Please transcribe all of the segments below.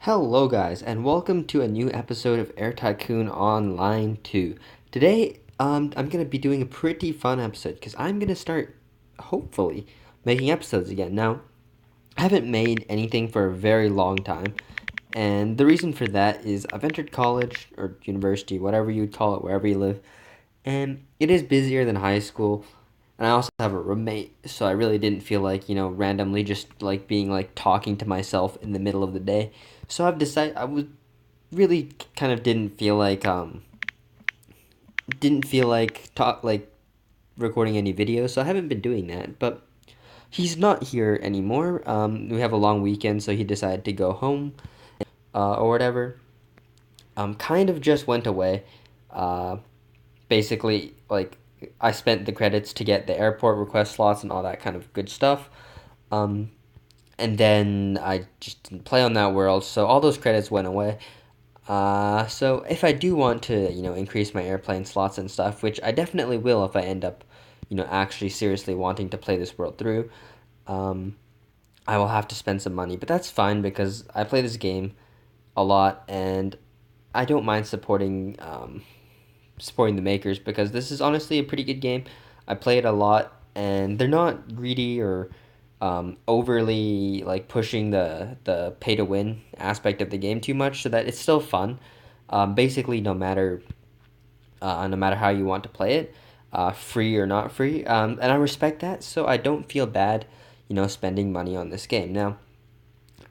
Hello, guys, and welcome to a new episode of Air Tycoon Online 2. Today, I'm gonna be doing a pretty fun episode because I'm gonna start, hopefully, making episodes again. Now, I haven't made anything for a very long time, and the reason for that is I've entered college or university, whatever you'd call it, wherever you live, and it is busier than high school. And I also have a roommate, so I really didn't feel like, randomly just like being like talking to myself in the middle of the day. So I've decided I was really kind of didn't feel like talk like recording any videos, so I haven't been doing that. But he's not here anymore. We have a long weekend, so he decided to go home or whatever. Kind of just went away. Uh, Basically, like I spent the credits to get the airport request slots and all that kind of good stuff. Um, and then I just didn't play on that world, so all those credits went away. So if I do want to, increase my airplane slots and stuff, which I definitely will if I end up, actually seriously wanting to play this world through, um, I will have to spend some money. But that's fine because I play this game a lot and I don't mind supporting the makers because this is honestly a pretty good game. I play it a lot, and they're not greedy or overly like pushing the pay to win aspect of the game too much, so that it's still fun. Basically, no matter how you want to play it, free or not free, and I respect that, so I don't feel bad, spending money on this game. Now,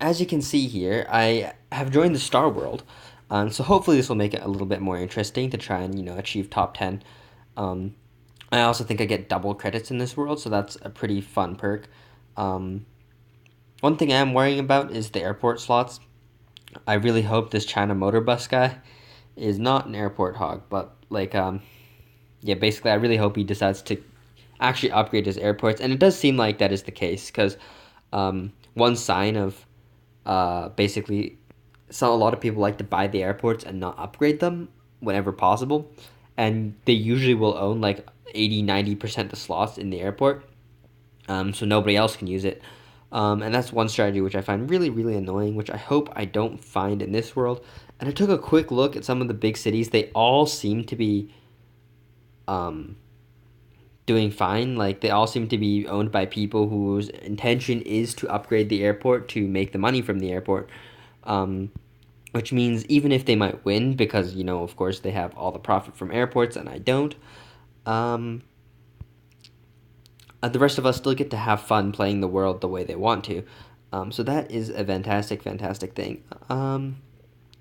as you can see here, I have joined the Star World, so hopefully this will make it a little bit more interesting to try and achieve top 10. Um, I also think I get double credits in this world, so that's a pretty fun perk. Um, One thing I am worrying about is the airport slots. I really hope this China motor bus guy is not an airport hog, but yeah, basically, I really hope he decides to actually upgrade his airports, and it does seem like that is the case because one sign of basically, so a lot of people like to buy the airports and not upgrade them whenever possible, and they usually will own like 80-90% of the slots in the airport, so nobody else can use it. And that's one strategy which I find really, really annoying, which I hope I don't find in this world. And I took a quick look at some of the big cities. They all seem to be um, doing fine. Like, they all seem to be owned by people whose intention is to upgrade the airport to make the money from the airport. Um, which means even if they might win, because, of course, they have all the profit from airports and I don't, um, the rest of us still get to have fun playing the world the way they want to. So that is a fantastic, fantastic thing.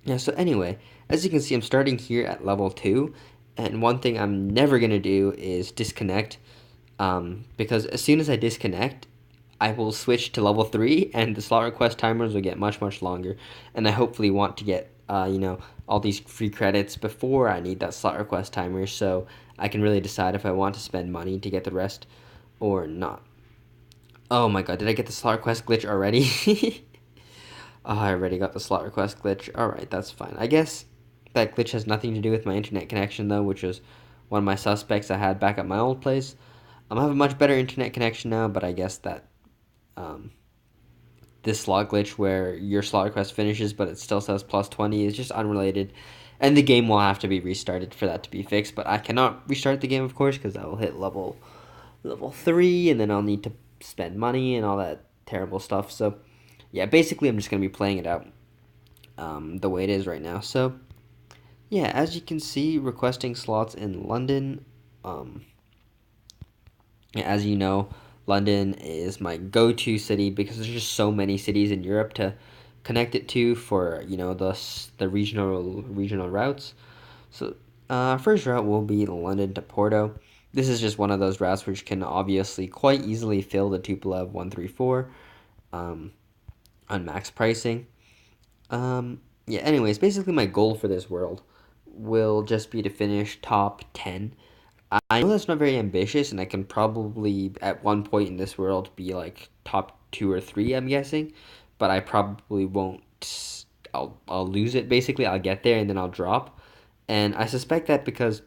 Yeah, so anyway, as you can see, I'm starting here at level 2, and one thing I'm never going to do is disconnect, because as soon as I disconnect, I will switch to level 3, and the slot request timers will get much, much longer, and I hopefully want to get, all these free credits before I need that slot request timer, so I can really decide if I want to spend money to get the rest or not. Oh my god, did I get the slot request glitch already? Oh, I already got the slot request glitch. Alright, that's fine. I guess that glitch has nothing to do with my internet connection, though, which was one of my suspects I had back at my old place. I have a much better internet connection now, but I guess that um, this slot glitch where your slot request finishes but it still says plus 20 is just unrelated. And the game will have to be restarted for that to be fixed, but I cannot restart the game, of course, because I will hit level 3, and then I'll need to spend money and all that terrible stuff. So, yeah, basically, I'm just going to be playing it out the way it is right now. So, yeah, as you can see, requesting slots in London. Um, yeah, as you know, London is my go-to city because there's just so many cities in Europe to connect it to for the regional routes. So, first route will be London to Porto. This is just one of those routes which can obviously quite easily fill the Tupolev 134 um, on max pricing. Yeah, anyways, basically my goal for this world will just be to finish top 10. I know that's not very ambitious, and I can probably, at one point in this world, be like top 2 or 3, I'm guessing. But I probably won't. I'll lose it, basically. I'll get there, and then I'll drop. And I suspect that because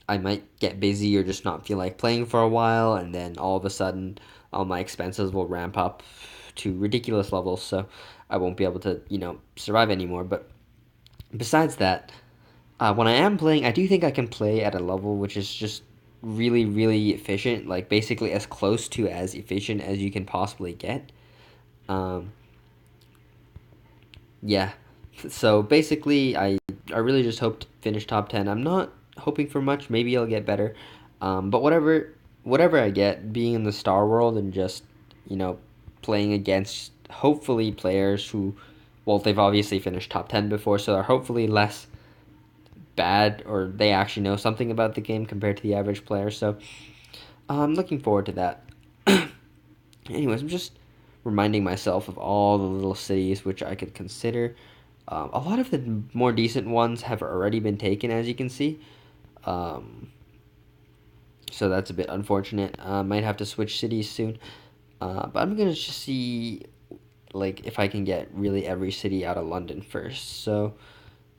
I might get busy or just not feel like playing for a while, and then all of a sudden, all my expenses will ramp up to ridiculous levels, so I won't be able to, survive anymore. But besides that, when I am playing, I do think I can play at a level which is just really, really efficient, like basically as close to as efficient as you can possibly get. Um, yeah. So basically, I really just hope to finish top 10. I'm not hoping for much. Maybe I'll get better. But whatever I get, being in the Star World and just, you know, playing against hopefully players who, well, they've obviously finished top 10 before, so they're hopefully less bad or they actually know something about the game compared to the average player. So I'm looking forward to that. Anyways, I'm just reminding myself of all the little cities which I could consider. A lot of the more decent ones have already been taken, as you can see. Um, so that's a bit unfortunate. Might have to switch cities soon. But I'm gonna just see like if I can get really every city out of London first. So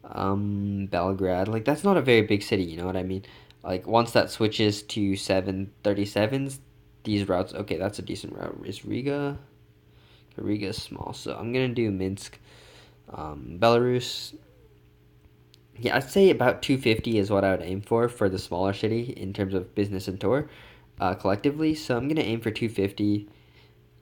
Belgrade, like that's not a very big city. You know what I mean? Like once that switches to 737s, these routes. Okay, that's a decent route. Is Riga? Riga is small, so I'm gonna do Minsk. Belarus, yeah, I'd say about 250 is what I would aim for the smaller city in terms of business and tour, collectively. So I'm gonna aim for 250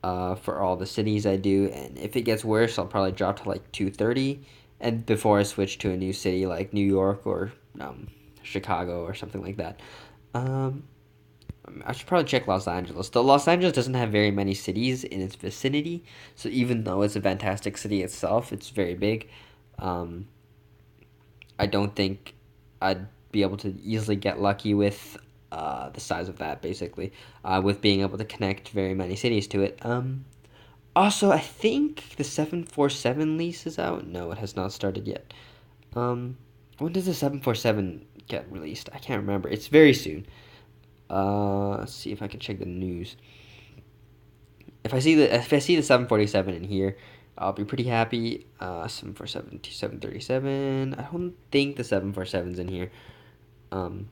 for all the cities I do, and if it gets worse, I'll probably drop to like 230, and before I switch to a new city like New York or Chicago or something like that. Um, I should probably check Los Angeles. Though Los Angeles doesn't have very many cities in its vicinity, so even though it's a fantastic city itself, it's very big. Um, I don't think I'd be able to easily get lucky with the size of that, basically, with being able to connect very many cities to it. Also, I think the 747 lease is out. No, it has not started yet. Um, when does the 747 get released? I can't remember. It's very soon. Let's see if I can check the news. If I see the 747 in here, I'll be pretty happy. 747 to 737. I don't think the 747's in here. Um,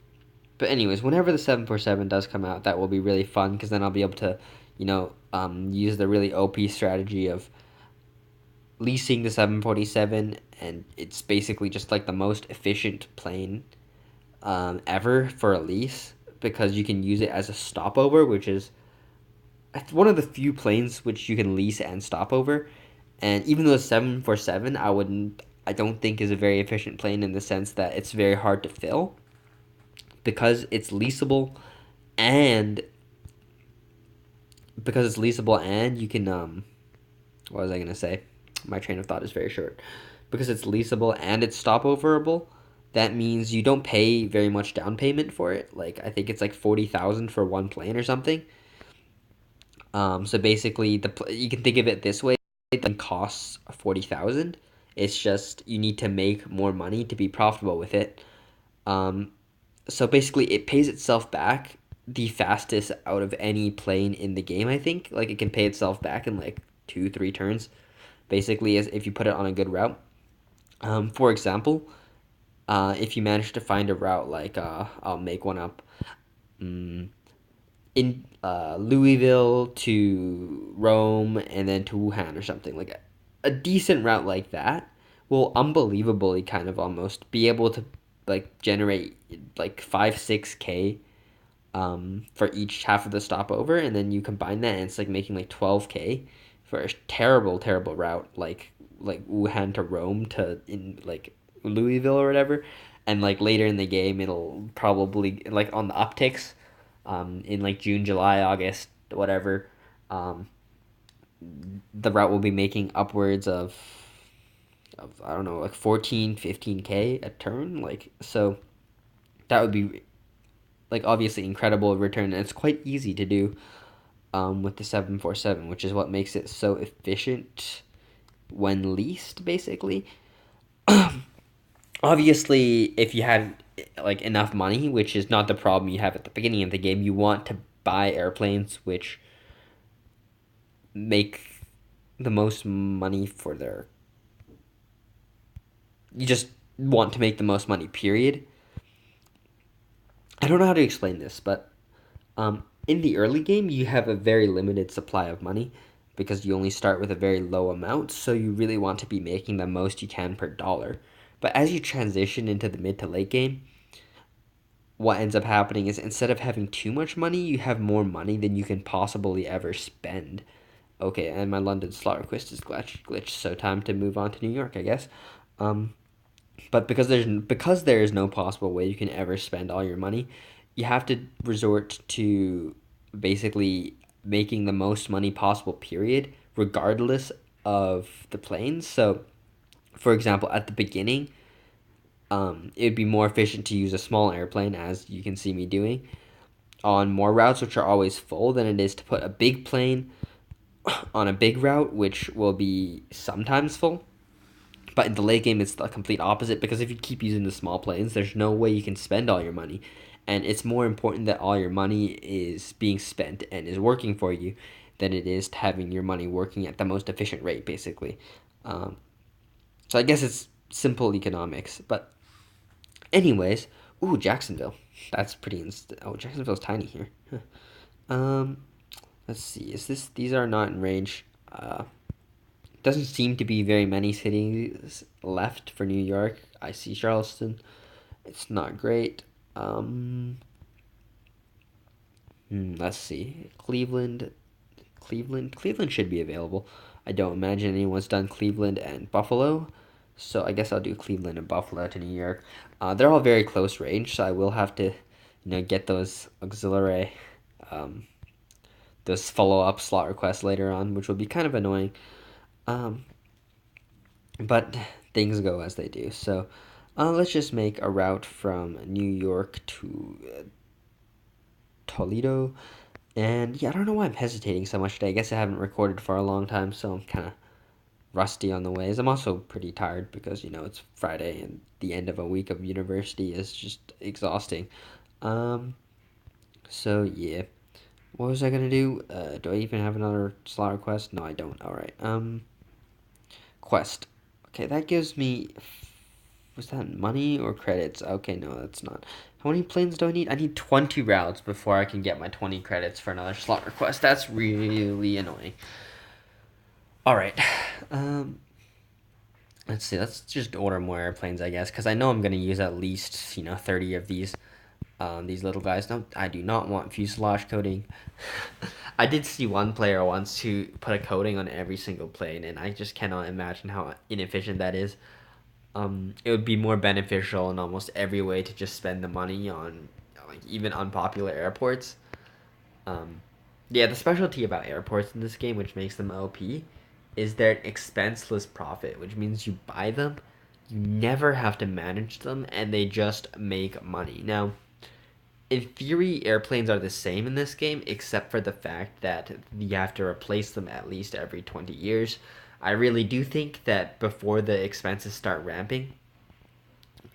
but anyways, whenever the 747 does come out, that will be really fun because then I'll be able to, use the really OP strategy of leasing the 747, and it's basically just like the most efficient plane ever for a lease because you can use it as a stopover, which is one of the few planes which you can lease and stop over. And even though the 747, I don't think is a very efficient plane in the sense that it's very hard to fill because it's leasable and you can what was I gonna say? My train of thought is very short. Because it's leasable and it's stopoverable, that means you don't pay very much down payment for it. Like I think it's like 40,000 for one plane or something. So basically, you can think of it this way: it costs 40,000. It's just you need to make more money to be profitable with it. Um, so basically, it pays itself back the fastest out of any plane in the game. I think like it can pay itself back in like 2 3 turns. Basically, as if you put it on a good route. For example, if you manage to find a route like I'll make one up. Mm, in Louisville to Rome and then to Wuhan or something like a decent route like that will unbelievably kind of almost be able to like generate like 5 6K for each half of the stopover, and then you combine that and it's like making like 12K for a terrible route like Wuhan to Rome to in like Louisville or whatever, and like later in the game it'll probably like on the upticks in like June, July, August, whatever, um, the route will be making upwards of I don't know, like 14, 15K a turn. Like, so that would be like obviously incredible return. And it's quite easy to do with the 747, which is what makes it so efficient when leased, basically. Obviously, if you have like enough money, which is not the problem you have at the beginning of the game, you want to buy airplanes which make the most money for their. You just want to make the most money, period. I don't know how to explain this, but in the early game, you have a very limited supply of money. because you only start with a very low amount, so you really want to be making the most you can per dollar. But as you transition into the mid to late game, what ends up happening is instead of having too much money, you have more money than you can possibly ever spend. Okay, and my London slot request is glitched, so time to move on to New York, I guess. Um, but because there is no possible way you can ever spend all your money, you have to resort to basically making the most money possible. Period, regardless of the planes. So, for example, at the beginning, it would be more efficient to use a small airplane, as you can see me doing, on more routes which are always full than it is to put a big plane on a big route which will be sometimes full. But in the late game, it's the complete opposite because if you keep using the small planes, there's no way you can spend all your money. And it's more important that all your money is being spent and is working for you than it is to having your money working at the most efficient rate, basically. Um, so I guess it's simple economics. But, anyways, ooh, Jacksonville. That's pretty. Oh, Jacksonville's tiny here. Huh. Um, let's see. Is this? These are not in range. Doesn't seem to be very many cities left for New York. I see Charleston. It's not great. Um, let's see. Cleveland should be available. I don't imagine anyone's done Cleveland and Buffalo, so I guess I'll do Cleveland and Buffalo to New York. They're all very close range, so I will have to, get those auxiliary, um, those follow up slot requests later on, which will be kind of annoying. Um, but things go as they do. So let's just make a route from New York to Toledo. And yeah, I don't know why I'm hesitating so much today. I guess I haven't recorded for a long time, so I'm kind of rusty on the ways. I'm also pretty tired because, it's Friday and the end of a week of university is just exhausting. Um, so yeah. What was I gonna do? Do I even have another slot request? No, I don't. Alright. Quest. Okay, that gives me. Was that money or credits? Okay, no, that's not. How many planes do I need? I need 20 routes before I can get my 20 credits for another slot request. That's really annoying. Alright. Um, let's see. Let's just order more airplanes, I guess, because I know I'm going to use at least, 30 of these little guys. No, I do not want fuselage coating. I did see one player once who put a coating on every single plane, and I just cannot imagine how inefficient that is. It would be more beneficial in almost every way to just spend the money on like even unpopular airports. Um, yeah, the specialty about airports in this game, which makes them OP, is their expenseless profit, which means you buy them, you never have to manage them, and they just make money. Now, in theory, airplanes are the same in this game, except for the fact that you have to replace them at least every 20 years. I really do think that before the expenses start ramping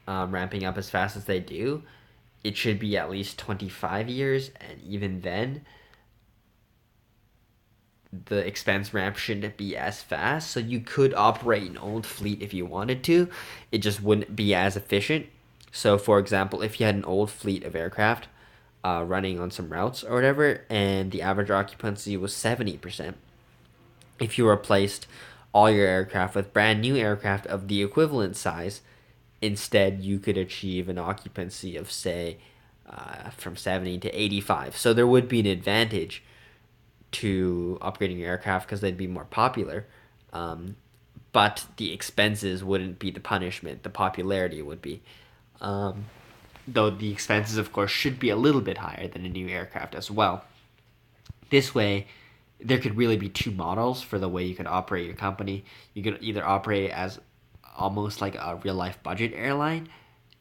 up as fast as they do, it should be at least 25 years, and even then, the expense ramp shouldn't be as fast. So you could operate an old fleet if you wanted to, it just wouldn't be as efficient. So, for example, if you had an old fleet of aircraft running on some routes or whatever, and the average occupancy was 70%, if you replaced all your aircraft with brand new aircraft of the equivalent size, instead you could achieve an occupancy of, say, from 70 to 85. So there would be an advantage to upgrading your aircraft because they'd be more popular. Um, but the expenses wouldn't be the punishment, the popularity would be. Um, though the expenses, of course, should be a little bit higher than a new aircraft as well. This way, there could really be two models for the way you could operate your company. You could either operate as almost like a real life budget airline,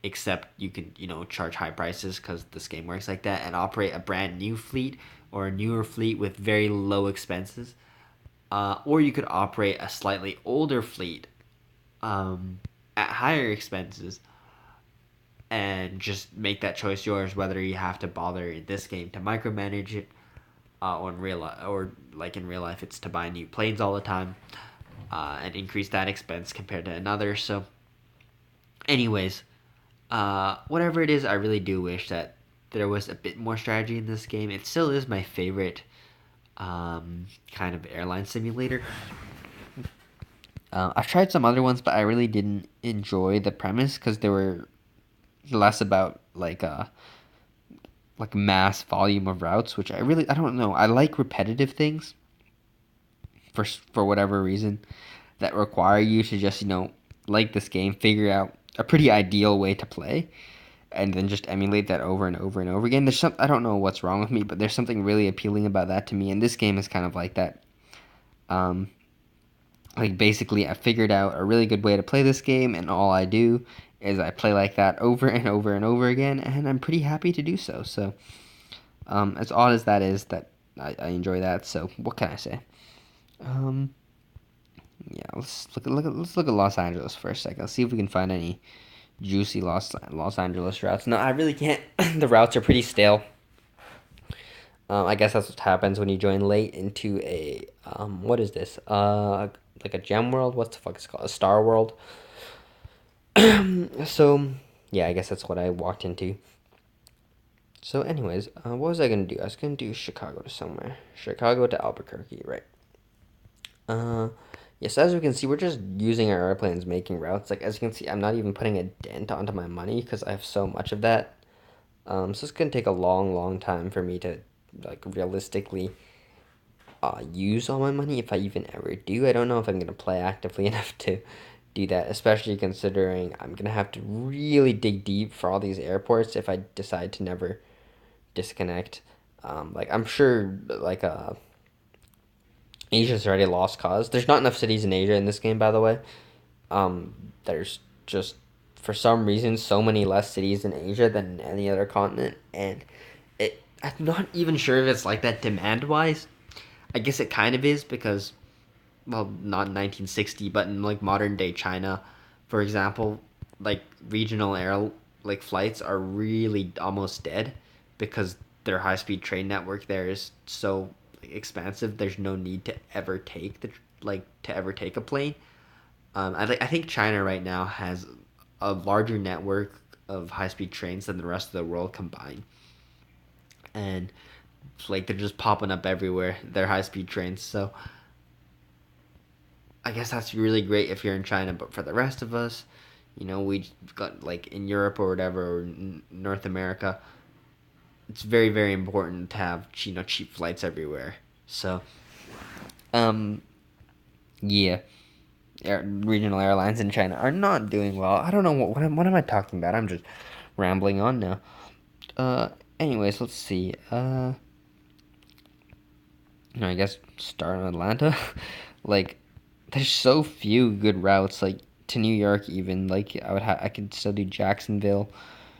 except you can, charge high prices because this game works like that, and operate a brand new fleet or a newer fleet with very low expenses. Or you could operate a slightly older fleet at higher expenses and just make that choice yours whether you have to bother in this game to micromanage it or in real life, or like in real life it's to buy new planes all the time and increase that expense compared to another. So anyways, whatever it is, I really do wish that there was a bit more strategy in this game. It still is my favorite kind of airline simulator. I've tried some other ones, but I really didn't enjoy the premise because they were less about like mass volume of routes, which I don't know. I like repetitive things for whatever reason that require you to just like this game, figure out a pretty ideal way to play, and then just emulate that over and over and over again. There's some I don't know what's wrong with me, but there's something really appealing about that to me, and this game is kind of like that. Um, like basically, I figured out a really good way to play this game, and all I do is I play like that over and over and over again, and I'm pretty happy to do so. So, as odd as that is, that I enjoy that. So, what can I say? Um, yeah, let's look at Los Angeles for a second. Let's see if we can find any juicy Los Angeles routes. No, I really can't. The routes are pretty stale. I guess that's what happens when you join late into a what is this? Like a gem world. What the fuck is it called? A star world. So yeah, I guess that's what I walked into. So, anyways, what was I gonna do? I was gonna do Chicago to somewhere. Chicago to Albuquerque, right? Uh, yes. As we can see, we're just using our airplanes, making routes. Like as you can see, I'm not even putting a dent onto my money because I have so much of that. So it's gonna take a long, long time for me to like realistically use all my money if I even ever do. I don't know if I'm gonna play actively enough to do that, especially considering I'm gonna have to really dig deep for all these airports if I decide to never disconnect. Like I'm sure Asia's already lost cause. There's not enough cities in Asia in this game, by the way. There's just for some reason so many less cities in Asia than any other continent, and I'm not even sure if it's like that demand wise. I guess it kind of is because, well, not in 1960, but in like modern day China, for example, like regional air like flights are really almost dead because their high speed train network there is so expansive. There's no need to ever take a plane. I think China right now has a larger network of high speed trains than the rest of the world combined, and like they're just popping up everywhere. They're high speed trains, so I guess that's really great if you're in China. But for the rest of us, we got like in Europe or whatever, or North America, it's very very important to have cheap flights everywhere. So, um, yeah, regional airlines in China are not doing well. I don't know what am I talking about. I'm just rambling on now. Uh, anyways, let's see. I guess start in Atlanta. Like, there's so few good routes. Like to New York, even like I could still do Jacksonville,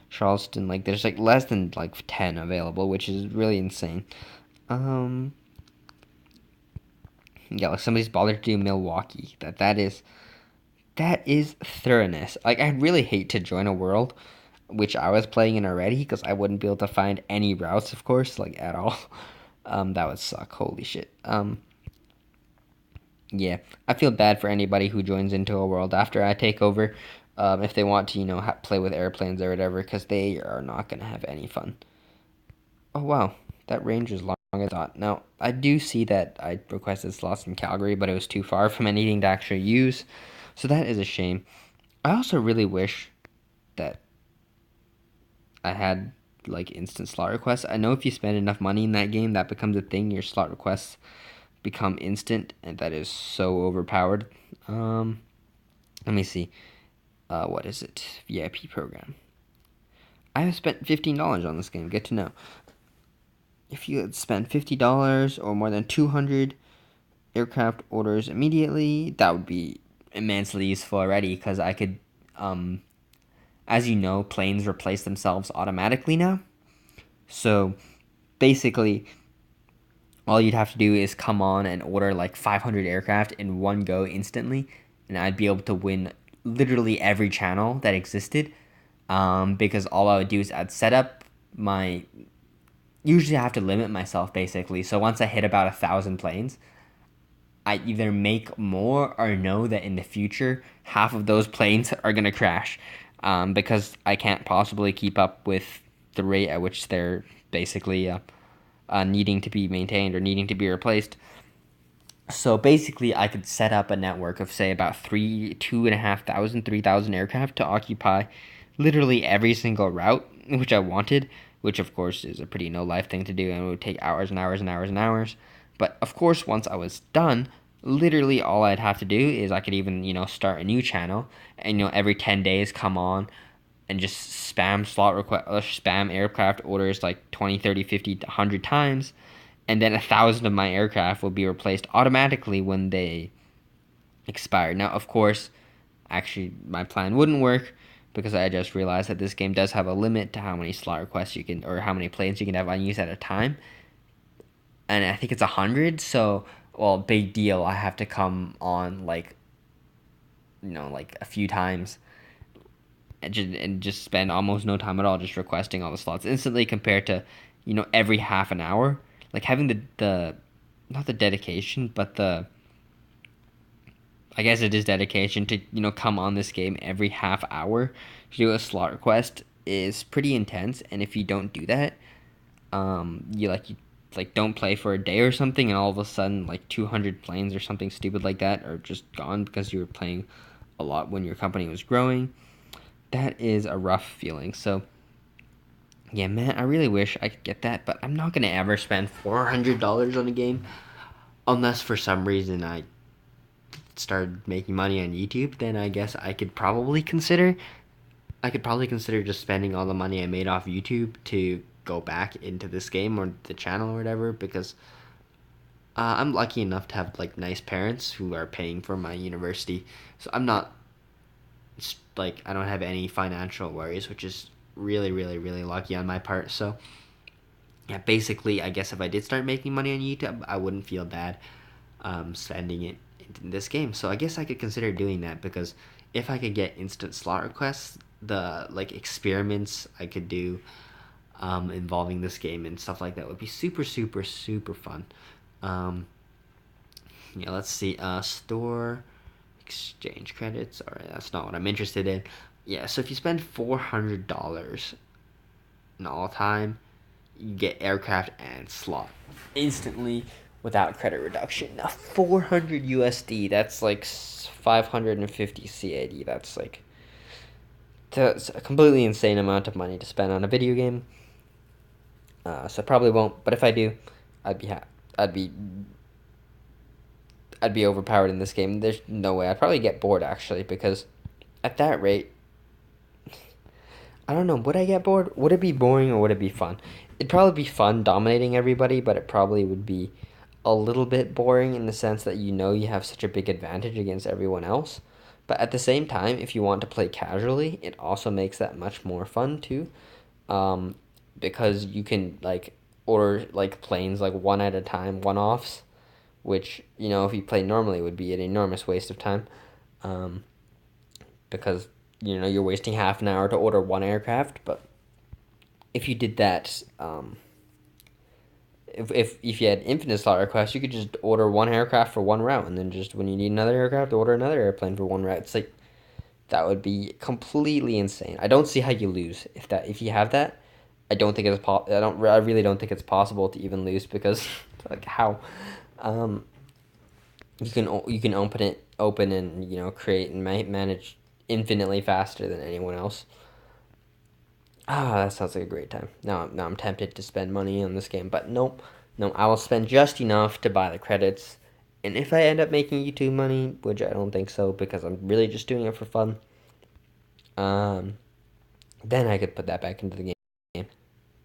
Charleston. Like there's like less than like 10 available, which is really insane. Um, yeah, like somebody's bothered to do Milwaukee. That is thoroughness. Like I really hate to join a world which I was playing in already because I wouldn't be able to find any routes, of course, like at all. That would suck. Holy shit. Yeah, I feel bad for anybody who joins into a world after I take over, if they want to, play with airplanes or whatever, because they are not gonna have any fun. Oh wow, that range is long as I thought. Now I do see that I requested slots in Calgary, but it was too far from anything to actually use, so that is a shame. I also really wish that I had like instant slot requests. I know if you spend enough money in that game, that becomes a thing. Your slot requests become instant, and that is so overpowered. Let me see. What is it? VIP program. I have spent $15 on this game. Good to know. If you had spent $50 or more than 200 aircraft orders immediately, that would be immensely useful already because I could, as you know, planes replace themselves automatically now. So basically, all you'd have to do is come on and order like 500 aircraft in one go instantly, and I'd be able to win literally every channel that existed. Because all I would do is I'd set up my. Usually, I have to limit myself basically. So once I hit about 1,000 planes, I either make more or know that in the future half of those planes are gonna crash, because I can't possibly keep up with the rate at which they're basically needing to be maintained or needing to be replaced. So basically, I could set up a network of say about 3,500 aircraft to occupy literally every single route which I wanted, which of course is a pretty no life thing to do and it would take hours and hours and hours and hours. But of course, once I was done, literally all I'd have to do is I could even, start a new channel and, every 10 days come on and just spam spam aircraft orders like 20, 30, 50, 100 times, and then 1,000 of my aircraft will be replaced automatically when they expire. Now, of course, actually, my plan wouldn't work because I just realized that this game does have a limit to how many slot requests you can, or how many planes you can have unused at a time, and I think it's 100. So, well, big deal. I have to come on like, like a few times and just spend almost no time at all just requesting all the slots instantly compared to, every half an hour. Like having the not the dedication, but the I guess it is dedication to, come on this game every half hour to do a slot request is pretty intense. And if you don't do that, you don't play for a day or something, and all of a sudden like 200 planes or something stupid like that are just gone because you were playing a lot when your company was growing. That is a rough feeling. So yeah, man, I really wish I could get that, but I'm not gonna ever spend $400 on a game unless for some reason I started making money on YouTube. Then I guess I could probably consider just spending all the money I made off YouTube to go back into this game or the channel or whatever, because I'm lucky enough to have like nice parents who are paying for my university, so I'm not like I don't have any financial worries, which is really really really lucky on my part. So yeah, basically, I guess if I did start making money on YouTube, I wouldn't feel bad spending it in this game. So I guess I could consider doing that, because if I could get instant slot requests, the like experiments I could do involving this game and stuff like that would be super super super fun. Um, yeah, let's see. Store exchange credits. All right, that's not what I'm interested in. Yeah, so if you spend $400 in all time, you get aircraft and slot instantly without credit reduction. Now 400 USD, that's like 550 CAD. That's a completely insane amount of money to spend on a video game. So I probably won't, but if I do, I'd be I'd be I'd be overpowered in this game. There's no way. I'd probably get bored actually, because at that rate, I don't know. Would I get bored? Would it be boring or would it be fun? It'd probably be fun dominating everybody, but it probably would be a little bit boring in the sense that you have such a big advantage against everyone else. But at the same time, if you want to play casually, it also makes that much more fun too, um, because you can like order like planes like one at a time, one offs, which if you play normally would be an enormous waste of time, um, because you're wasting half an hour to order one aircraft. But if you did that, if you had infinite slot requests, you could just order one aircraft for one route, and then just when you need another aircraft, order another airplane for one route. It's like that would be completely insane. I don't see how you lose if you have that. I don't think it's I really don't think it's possible to even lose, because like how, um, you can open and create and manage infinitely faster than anyone else. Ah, that sounds like a great time. Now I'm tempted to spend money on this game, but nope. No, I will spend just enough to buy the credits. And if I end up making YouTube money, which I don't think so because I'm really just doing it for fun, um, then I could put that back into the game.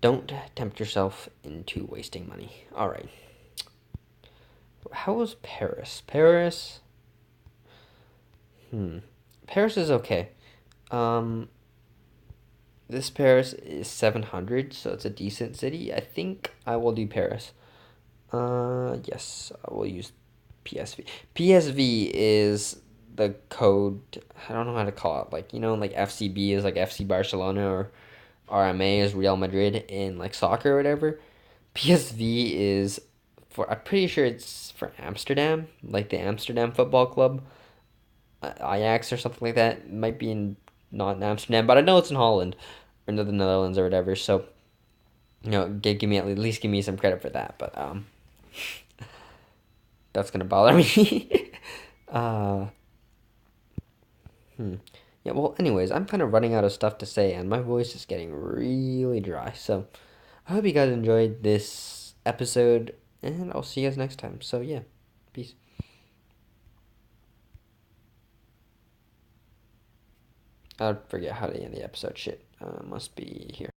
Don't tempt yourself into wasting money. All right. How was Paris? Paris is okay. Um, this Paris is 700, so it's a decent city. I think I will do Paris. Yes, I will use PSV. PSV is the code. I don't know how to call it. Like like FCB is like FC Barcelona, or RMA is Real Madrid in like soccer or whatever. PSV is for. I'm pretty sure it's for Amsterdam, like the Amsterdam Football Club, Ajax or something like that. It might be in not in Amsterdam, but I know it's in Holland or the Netherlands or whatever. So give me at least give me some credit for that. But that's gonna bother me. uh, hmm. Yeah. Well, anyways, I'm kind of running out of stuff to say, and my voice is getting really dry. So I hope you guys enjoyed this episode, and I'll see you guys next time. So yeah, peace. I forget how to end the episode. Shit. Must be here.